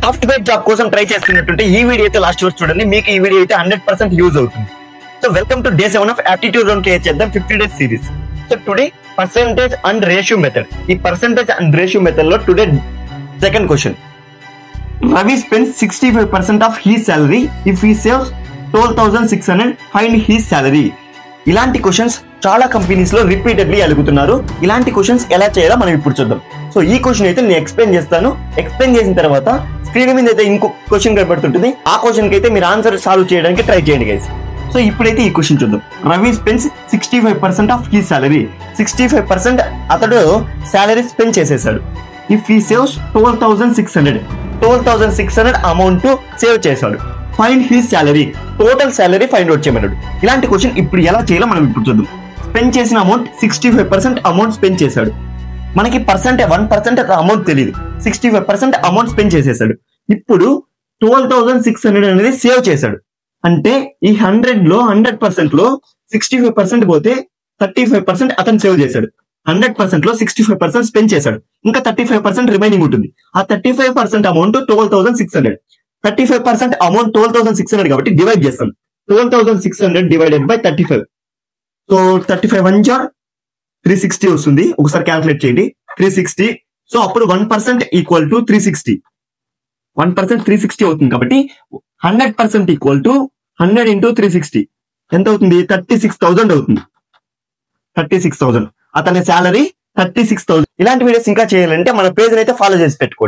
Software job కోసం try చేస్తున్నట్టుంటే ఈ video అయితే లాస్ట్ వరకు చూడండి. మీకు ఈ వీడియో అయితే 100% యూజ్ అవుతుంది. So welcome to day 7 of aptitude round create చేద్దాం 50 days series. So today percentage and ratio method. ఈ పర్సెంటేజ్ అండ్ రేషియో మెథడ్ లో today second question. Ravi spends 65% of his salary if he saves 12,600 find his salary. ఇలాంటి questions చాలా companies లో repeatedly అడుగుతున్నారు. ఇలాంటి questions ఎలా చేయాలో మనం ఇప్పుడు చూద్దాం. సో ఈ క్వశ్చన్ అయితే నేను ఎక్స్ప్లెయిన్ చేస్తాను. ఎక్స్ప్లెయిన్ చేసిన తర్వాత స్క్రీన్ మీద అయితే ఇంకో క్వశ్చన్ కనబడుతుంటుంది. ఆ క్వశ్చన్ కి అయితే మీరు ఆన్సర్ సాల్వ్ చేయడానికి ట్రై చేయండి గైస్. సో ఇప్పుడైతే ఈ క్వశ్చన్ చూద్దాం. Ravi spends 65% of he salary. 65% అతడు సాలరీ స్పెండ్ చేసేసాడు. If he saves 12,600 amount save చేశాడు. Find his salary. Total salary find out చేయమన్నాడు. ఇలాంటి క్వశ్చన్ ఇప్పుడు ఎలా చేయాలో మనం ఇప్పుడు చూద్దాం. స్పెండ్ చేసిన అమౌంట్ 65% అమౌంట్ స్పెండ్ చేశాడు. మనకి 1% అమౌంట్ తెలియదు. 65% అమౌంట్ స్పెండ్ చేసేసాడు. ఇప్పుడు 12,600 అనేది సేవ్ చేశాడు. అంటే ఈ 100 లో 100% లో 65% పోతే 35% అతను సేవ్ చేశాడు. 100% లో 65% స్పెండ్ చేశాడు. ఇంకా 35% రిమైనింగ్ ఉంటుంది. ఆ 35% అమౌంట్ 12,600. 35% అమౌంట్ 12,600 కాబట్టి డివైడ్ చేస్తాం. 12,600 డివైడెడ్ బై 35. సో 35 1 jar 360 వస్తుంది. ఒకసారి క్యాల్కులేట్ చేయండి. 360. సో అప్పుడు 1% ఈక్వల్ టు 360. 1% 360 అవుతుంది. కాబట్టి 100% ఈక్వల్ టు 100 ఇంటూ 360 ఎంత అవుతుంది? 36,000 అవుతుంది. 36,000 అతని శాలరీ 36,000. ఇలాంటి వీడియోస్ ఇంకా చేయాలంటే మన పేజ్ అయితే ఫాలో చేసి పెట్టుకోండి.